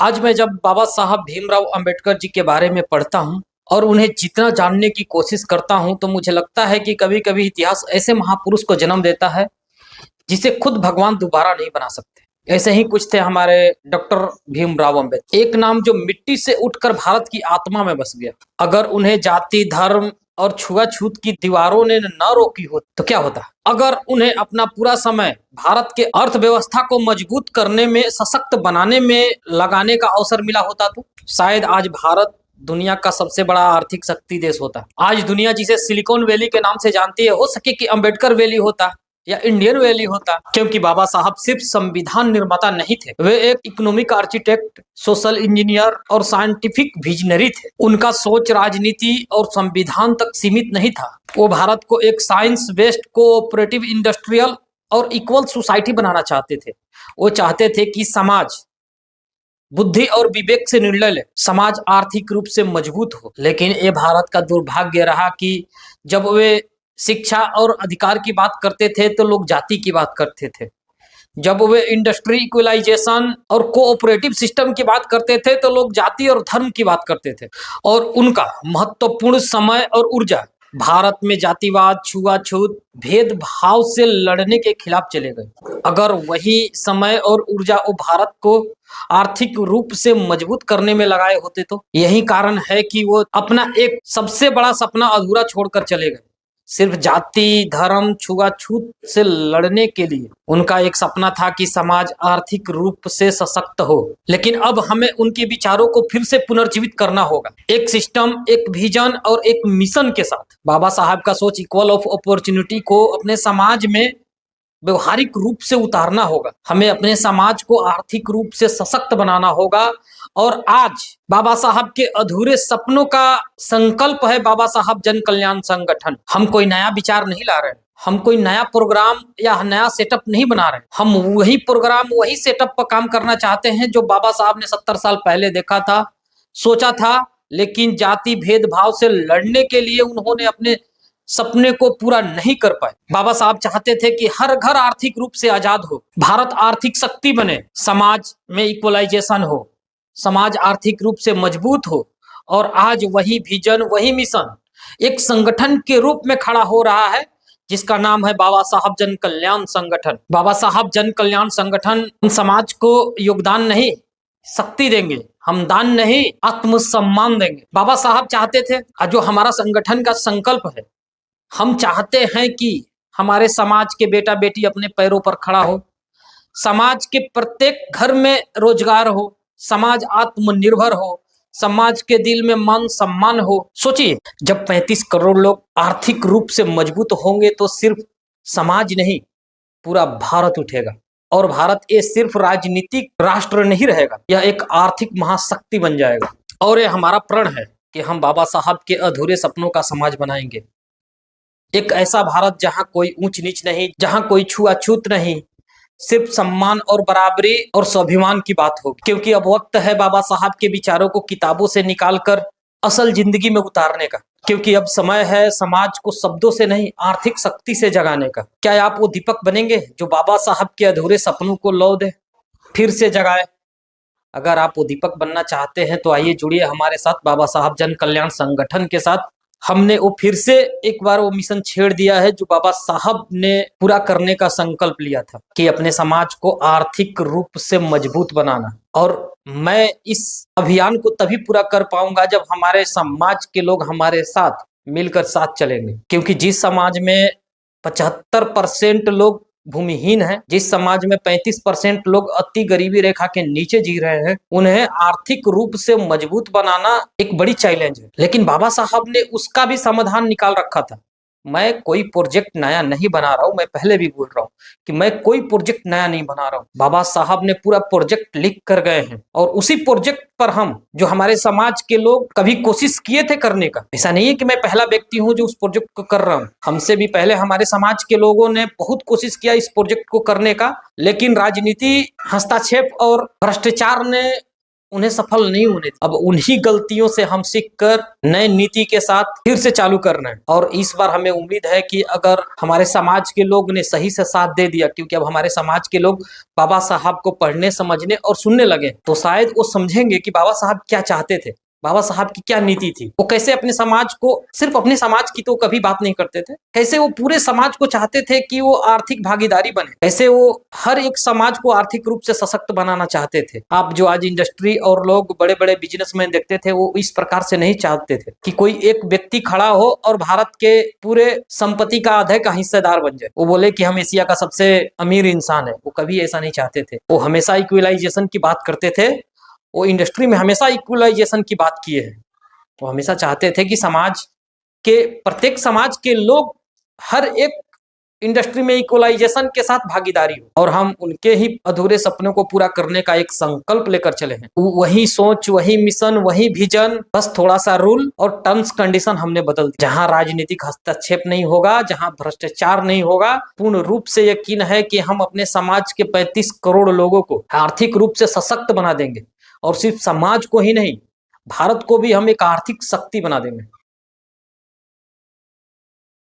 आज मैं जब बाबा साहब भीमराव अंबेडकर जी के बारे में पढ़ता हूँ और उन्हें जितना जानने की कोशिश करता हूँ तो मुझे लगता है कि कभी कभी इतिहास ऐसे महापुरुष को जन्म देता है जिसे खुद भगवान दोबारा नहीं बना सकते। ऐसे ही कुछ थे हमारे डॉक्टर भीमराव अंबेडकर। एक नाम जो मिट्टी से उठकर भारत की आत्मा में बस गया। अगर उन्हें जाति धर्म और छुआछूत की दीवारों ने न रोकी हो तो क्या होता। अगर उन्हें अपना पूरा समय भारत के अर्थव्यवस्था को मजबूत करने में, सशक्त बनाने में लगाने का अवसर मिला होता तो शायद आज भारत दुनिया का सबसे बड़ा आर्थिक शक्ति देश होता। आज दुनिया जिसे सिलिकॉन वैली के नाम से जानती है, हो सके कि अंबेडकर वैली होता या इंडियन वैली होता, क्योंकि बाबा साहब सिर्फ संविधान निर्माता नहीं थे, वे एक इकोनॉमिक आर्किटेक्ट, सोशल इंजीनियर और साइंटिफिक विजनरी थे। उनका सोच राजनीति और संविधान तक सीमित नहीं था। वो भारत को एक साइंस बेस्ड, कोऑपरेटिव, इंडस्ट्रियल और इक्वल सोसाइटी बनाना चाहते थे। वो चाहते थे कि समाज बुद्धि और विवेक से निर्णय ले, समाज आर्थिक रूप से मजबूत हो। लेकिन ये भारत का दुर्भाग्य रहा कि जब वे शिक्षा और अधिकार की बात करते थे तो लोग जाति की बात करते थे। जब वे इंडस्ट्री इक्वलाइजेशन और कोऑपरेटिव सिस्टम की बात करते थे तो लोग जाति और धर्म की बात करते थे। और उनका महत्वपूर्ण समय और ऊर्जा भारत में जातिवाद, छुआछूत, भेदभाव से लड़ने के खिलाफ चले गए। अगर वही समय और ऊर्जा वो भारत को आर्थिक रूप से मजबूत करने में लगाए होते तो यही कारण है कि वो अपना एक सबसे बड़ा सपना अधूरा छोड़कर चले गए। सिर्फ जाति धर्म छुआछूत से लड़ने के लिए उनका एक सपना था कि समाज आर्थिक रूप से सशक्त हो। लेकिन अब हमें उनके विचारों को फिर से पुनर्जीवित करना होगा, एक सिस्टम, एक विजन और एक मिशन के साथ। बाबा साहब का सोच इक्वल ऑफ अपॉर्चुनिटी को अपने समाज में व्यवहारिक रूप से उतारना होगा। हमें अपने समाज को आर्थिक रूप से सशक्त बनाना होगा। और आज बाबा साहब के अधूरे सपनों का संकल्प है बाबा साहब जन कल्याण संगठन। हम कोई नया विचार नहीं ला रहे, हम कोई नया प्रोग्राम या नया सेटअप नहीं बना रहे। हम वही प्रोग्राम, वही सेटअप पर काम करना चाहते हैं जो बाबा साहब ने 70 साल पहले देखा था, सोचा था। लेकिन जाति भेदभाव से लड़ने के लिए उन्होंने अपने सपने को पूरा नहीं कर पाए। बाबा साहब चाहते थे कि हर घर आर्थिक रूप से आजाद हो, भारत आर्थिक शक्ति बने, समाज में इक्वलाइजेशन हो, समाज आर्थिक रूप से मजबूत हो। और आज वही विजन, वही मिशन एक संगठन के रूप में खड़ा हो रहा है जिसका नाम है बाबा साहब जन कल्याण संगठन। बाबा साहब जन कल्याण संगठन समाज को योगदान नहीं, शक्ति देंगे। हम दान नहीं, आत्मसम्मान देंगे। बाबा साहब चाहते थे, जो हमारा संगठन का संकल्प है, हम चाहते हैं कि हमारे समाज के बेटा बेटी अपने पैरों पर खड़ा हो, समाज के प्रत्येक घर में रोजगार हो, समाज आत्मनिर्भर हो, समाज के दिल में मान सम्मान हो। सोचिए, जब 35 करोड़ लोग आर्थिक रूप से मजबूत होंगे तो सिर्फ समाज नहीं, पूरा भारत उठेगा। और भारत ये सिर्फ राजनीतिक राष्ट्र नहीं रहेगा, यह एक आर्थिक महाशक्ति बन जाएगा। और ये हमारा प्रण है कि हम बाबा साहब के अधूरे सपनों का समाज बनाएंगे। एक ऐसा भारत जहां कोई ऊंच नीच नहीं, जहां कोई छुआछूत नहीं, सिर्फ सम्मान और बराबरी और स्वाभिमान की बात होगी। क्योंकि अब वक्त है बाबा साहब के विचारों को किताबों से निकालकर असल जिंदगी में उतारने का। क्योंकि अब समय है समाज को शब्दों से नहीं, आर्थिक शक्ति से जगाने का। क्या आप वो दीपक बनेंगे जो बाबा साहब के अधूरे सपनों को लौ दे, फिर से जगाए? अगर आप वो दीपक बनना चाहते हैं तो आइए जुड़िए हमारे साथ, बाबा साहब जन कल्याण संगठन के साथ। हमने वो फिर से एक बार वो मिशन छेड़ दिया है जो बाबा साहब ने पूरा करने का संकल्प लिया था, कि अपने समाज को आर्थिक रूप से मजबूत बनाना। और मैं इस अभियान को तभी पूरा कर पाऊंगा जब हमारे समाज के लोग हमारे साथ मिलकर साथ चलेंगे। क्योंकि जिस समाज में 75% लोग भूमिहीन है, जिस समाज में 35% लोग अति गरीबी रेखा के नीचे जी रहे हैं, उन्हें आर्थिक रूप से मजबूत बनाना एक बड़ी चैलेंज है। लेकिन बाबा साहब ने उसका भी समाधान निकाल रखा था। मैं कोई प्रोजेक्ट नया नहीं बना रहा हूं, मैं पहले भी बोल रहा हूं कि मैं कोई प्रोजेक्ट नया नहीं बना रहा हूं। बाबा साहब ने पूरा प्रोजेक्ट लिख कर गए हैं और उसी प्रोजेक्ट पर हम, जो हमारे समाज के लोग कभी कोशिश किए थे करने का, ऐसा नहीं है कि मैं पहला व्यक्ति हूं जो उस प्रोजेक्ट को कर रहा हूं। हमसे भी पहले हमारे समाज के लोगों ने बहुत कोशिश किया इस प्रोजेक्ट को करने का, लेकिन राजनीति, हस्तक्षेप और भ्रष्टाचार ने उन्हें सफल नहीं होने दी। अब उन्हीं गलतियों से हम सीख कर नए नीति के साथ फिर से चालू करना है। और इस बार हमें उम्मीद है कि अगर हमारे समाज के लोग ने सही से साथ दे दिया, क्योंकि अब हमारे समाज के लोग बाबा साहब को पढ़ने, समझने और सुनने लगे, तो शायद वो समझेंगे कि बाबा साहब क्या चाहते थे, बाबा साहब की क्या नीति थी। वो कैसे अपने समाज को, सिर्फ अपने समाज की तो कभी बात नहीं करते थे, कैसे वो पूरे समाज को चाहते थे कि वो आर्थिक भागीदारी बने, कैसे वो हर एक समाज को आर्थिक रूप से सशक्त बनाना चाहते थे। आप जो आज इंडस्ट्री और लोग बड़े बड़े बिजनेसमैन देखते थे, वो इस प्रकार से नहीं चाहते थे कि कोई एक व्यक्ति खड़ा हो और भारत के पूरे संपत्ति का आधे का हिस्सेदार बन जाए, वो बोले कि हम एशिया का सबसे अमीर इंसान है। वो कभी ऐसा नहीं चाहते थे। वो हमेशा इक्वलाइजेशन की बात करते थे। वो इंडस्ट्री में हमेशा इक्वलाइजेशन की बात किए हैं। वो हमेशा चाहते थे कि समाज के, प्रत्येक समाज के लोग हर एक इंडस्ट्री में इक्वलाइजेशन के साथ भागीदारी हो, और हम उनके ही अधूरे सपनों को पूरा करने का एक संकल्प लेकर चले हैं। वही सोच, वही मिशन, वही विजन, बस थोड़ा सा रूल और टर्म्स कंडीशन हमने बदल दिया। जहां राजनीतिक हस्तक्षेप नहीं होगा, जहां भ्रष्टाचार नहीं होगा, पूर्ण रूप से यकीन है कि हम अपने समाज के 35 करोड़ लोगों को आर्थिक रूप से सशक्त बना देंगे। और सिर्फ समाज को ही नहीं, भारत को भी हम एक आर्थिक शक्ति बना देंगे।